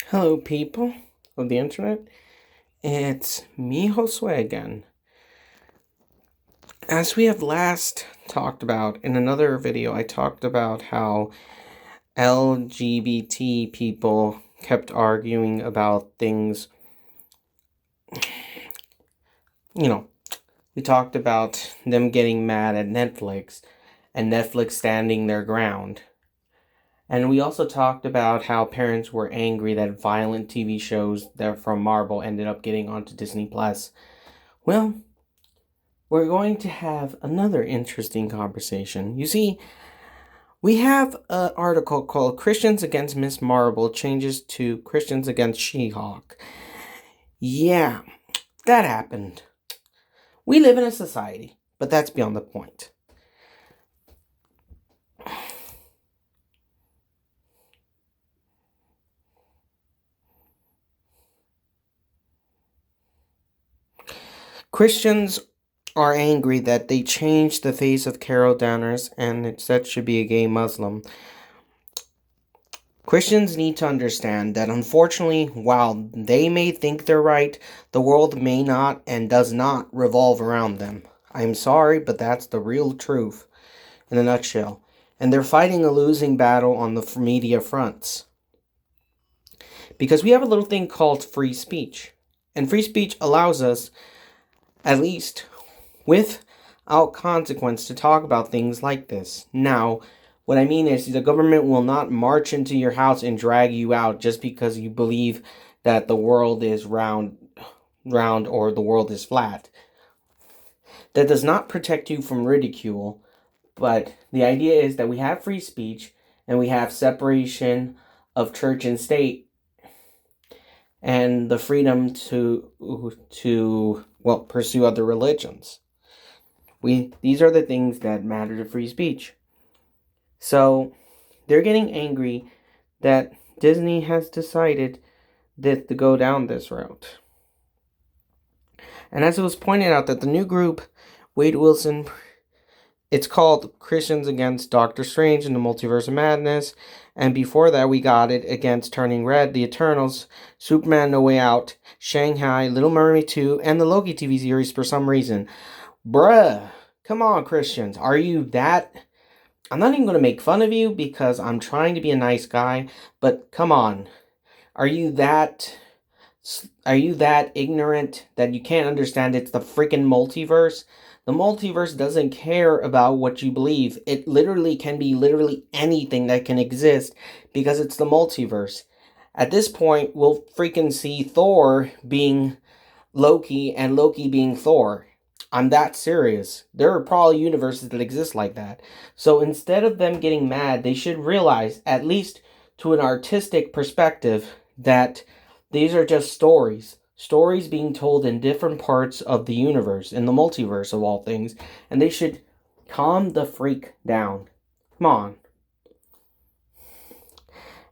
Hello, people of the internet. It's me, Josue, again. As we have last talked about in another video, I talked about how LGBT people kept arguing about things. We talked about them getting mad at Netflix and Netflix standing their ground. And we also talked about how parents were angry that violent TV shows that from Marvel ended up getting onto Disney Plus. Well, we're going to have another interesting conversation. You see, we have an article called Christians Against Miss Marvel Changes to Christians Against She-Hulk. Yeah, that happened. We live in a society, but that's beyond the point. Christians are angry that they changed the face of Carol Danvers and it said should be a gay Muslim. Christians need to understand that unfortunately, while they may think they're right, the world may not and does not revolve around them. I'm sorry, but that's the real truth in a nutshell. And they're fighting a losing battle on the media fronts. Because we have a little thing called free speech. And free speech allows us, at least without consequence, to talk about things like this. Now, what I mean is the government will not march into your house and drag you out just because you believe that the world is round or the world is flat. That does not protect you from ridicule, but the idea is that we have free speech and we have separation of church and state and the freedom to pursue other religions. These are the things that matter to free speech. So, they're getting angry that Disney has decided that to go down this route. And as it was pointed out that the new group, Wade Wilson, it's called Christians Against Doctor Strange and the Multiverse of Madness. And before that, we got it against Turning Red, The Eternals, Superman No Way Out, Shanghai, Little Mermaid 2, and the Loki TV series for some reason. Bruh, come on, Christians. Are you that... I'm not even going to make fun of you because I'm trying to be a nice guy, but come on. Are you that ignorant that you can't understand it's the freaking multiverse? The multiverse doesn't care about what you believe. It literally can be literally anything that can exist because it's the multiverse. At this point, we'll freaking see Thor being Loki and Loki being Thor. I'm that serious. There are probably universes that exist like that. So instead of them getting mad, they should realize, at least to an artistic perspective, that these are just stories. Stories being told in different parts of the universe, in the multiverse of all things. And they should calm the freak down. Come on.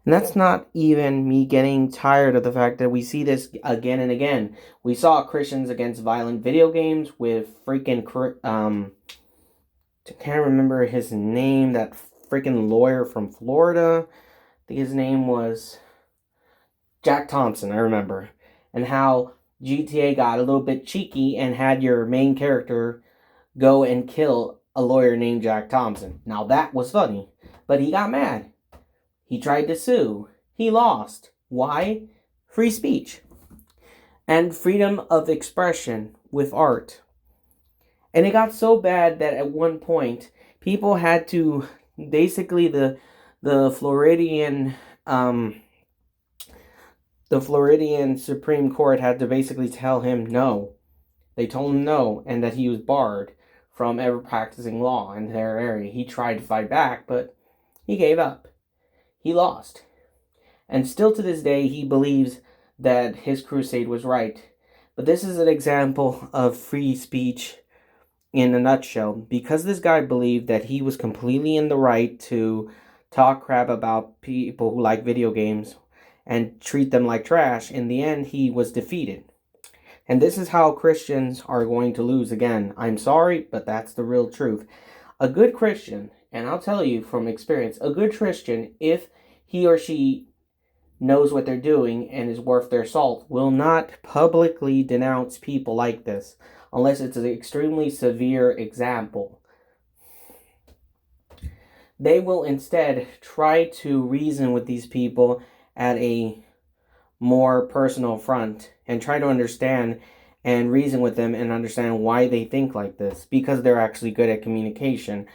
And that's not even me getting tired of the fact that we see this again and again. We saw Christians Against Violent Video Games with freaking, I can't remember his name, that freaking lawyer from Florida. I think his name was Jack Thompson, I remember. And how GTA got a little bit cheeky and had your main character go and kill a lawyer named Jack Thompson. Now that was funny, but he got mad. He tried to sue. He lost. Why? Free speech. And freedom of expression with art. And it got so bad that at one point, people had to, basically the Floridian Supreme Court had to basically tell him no. They told him no, and that he was barred from ever practicing law in their area. He tried to fight back, but he gave up. He lost. And still to this day, he believes that his crusade was right. But this is an example of free speech in a nutshell. Because this guy believed that he was completely in the right to talk crap about people who like video games and treat them like trash, in the end, he was defeated. And this is how Christians are going to lose again. I'm sorry, but that's the real truth. A good Christian, and I'll tell you from experience, a good Christian, if he or she knows what they're doing and is worth their salt will not publicly denounce people like this unless it's an extremely severe example. They will instead try to reason with these people at a more personal front and try to understand and reason with them and understand why they think like this, because they're actually good at communication.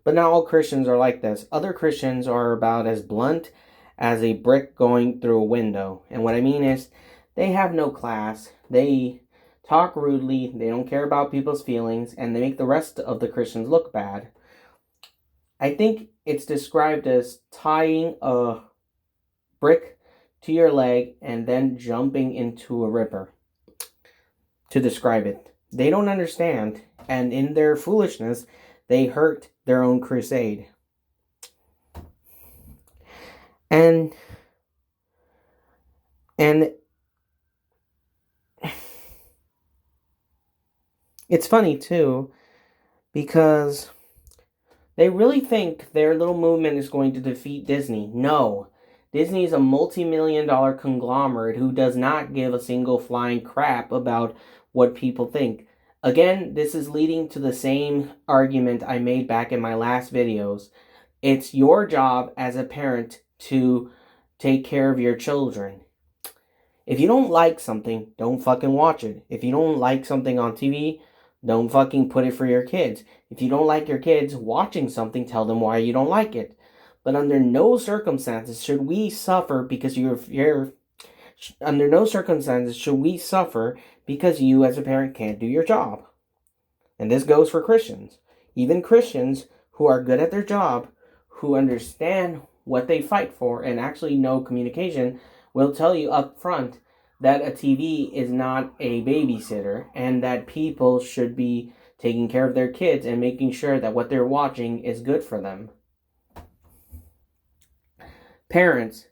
But not all Christians are like this. Other Christians are about as blunt as a brick going through a window. And what I mean is, they have no class, they talk rudely, they don't care about people's feelings, and they make the rest of the Christians look bad. I think it's described as tying a brick to your leg and then jumping into a river to describe it. They don't understand, and in their foolishness, they hurt their own crusade. And it's funny too, because they really think their little movement is going to defeat Disney. No. Disney is a multi-million-dollar conglomerate who does not give a single flying crap about what people think. Again, this is leading to the same argument I made back in my last videos. It's your job as a parent to take care of your children. If you don't like something, don't fucking watch it. If you don't like something on TV, don't fucking put it for your kids. If you don't like your kids watching something, tell them why you don't like it. But under no circumstances should we suffer because under no circumstances should we suffer because you as a parent can't do your job. And this goes for Christians. Even Christians who are good at their job, who understand what they fight for and actually know communication, will tell you up front that a TV is not a babysitter and that people should be taking care of their kids and making sure that what they're watching is good for them. Parents,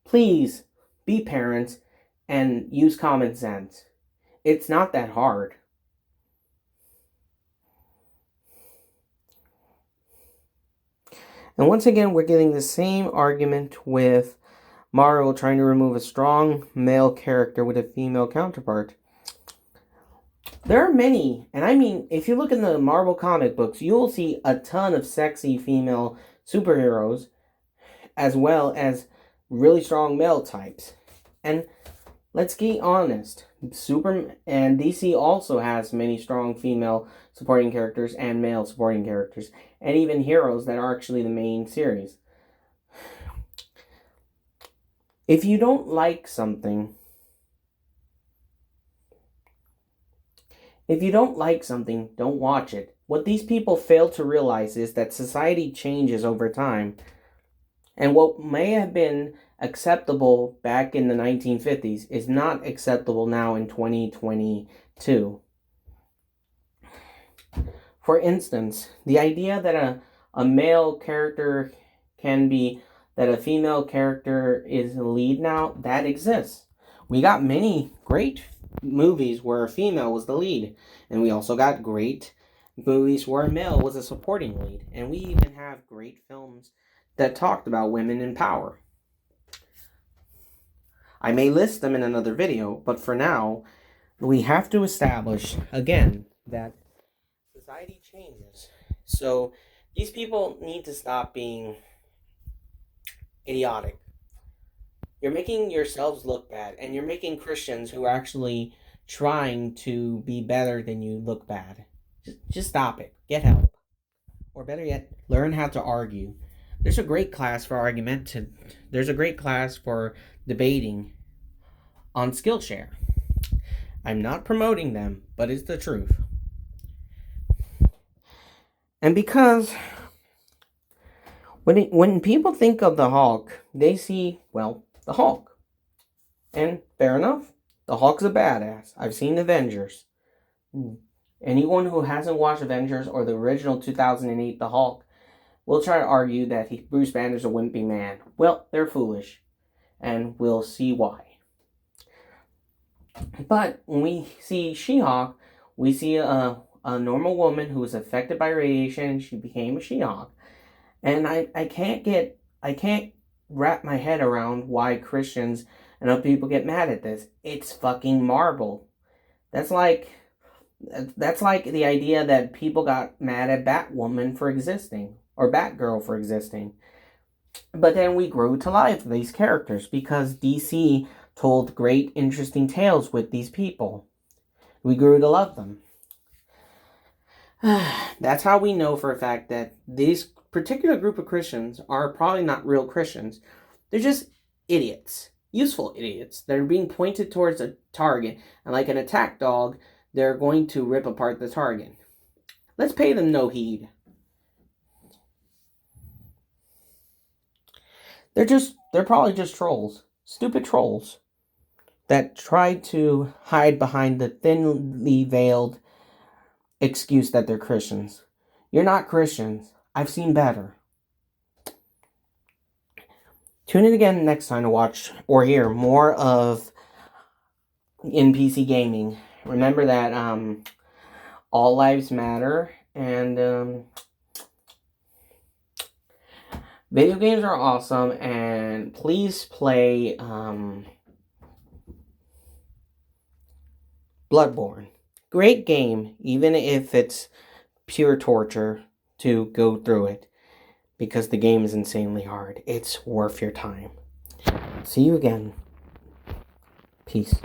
please be parents and use common sense. It's not that hard. And once again, we're getting the same argument with Marvel trying to remove a strong male character with a female counterpart. There are many, and I mean, if you look in the Marvel comic books, you'll see a ton of sexy female superheroes, as well as really strong male types. And let's be honest, Superman and DC also has many strong female supporting characters and male supporting characters, and even heroes that are actually the main series. If you don't like something, don't watch it. What these people fail to realize is that society changes over time. And what may have been acceptable back in the 1950s is not acceptable now in 2022. For instance, the idea that a male character can be, that a female character is the lead now, that exists. We got many great movies where a female was the lead. And we also got great movies where a male was a supporting lead. And we even have great films that talked about women in power. I may list them in another video, but for now, we have to establish, again, that society changes. So, these people need to stop being idiotic. You're making yourselves look bad, and you're making Christians who are actually trying to be better than you look bad. Just stop it. Get help. Or better yet, learn how to argue. There's a great class for There's a great class for debating on Skillshare. I'm not promoting them, but it's the truth. And because when people think of the Hulk, they see, well, the Hulk. And fair enough, the Hulk's a badass. I've seen Avengers. Anyone who hasn't watched Avengers or the original 2008 The Hulk will try to argue that Bruce Banner's a wimpy man. Well, they're foolish, and we'll see why. But when we see She-Hulk, we see a normal woman who was affected by radiation. She became a She-Hulk, and I can't wrap my head around why Christians and other people get mad at this. It's fucking Marvel. That's like the idea that people got mad at Batwoman for existing or Batgirl for existing. But then we grew to life these characters because DC told great, interesting tales with these people. We grew to love them. That's how we know for a fact that this particular group of Christians are probably not real Christians. They're just idiots. Useful idiots. They're being pointed towards a target, and like an attack dog, they're going to rip apart the target. Let's pay them no heed. They're probably just trolls. Stupid trolls that try to hide behind the thinly veiled excuse that they're Christians. You're not Christians. I've seen better. Tune in again next time to watch or hear more of NPC gaming. Remember that all lives matter, and video games are awesome, and please play Bloodborne. Great game, even if it's pure torture to go through it, because the game is insanely hard. It's worth your time. See you again. Peace.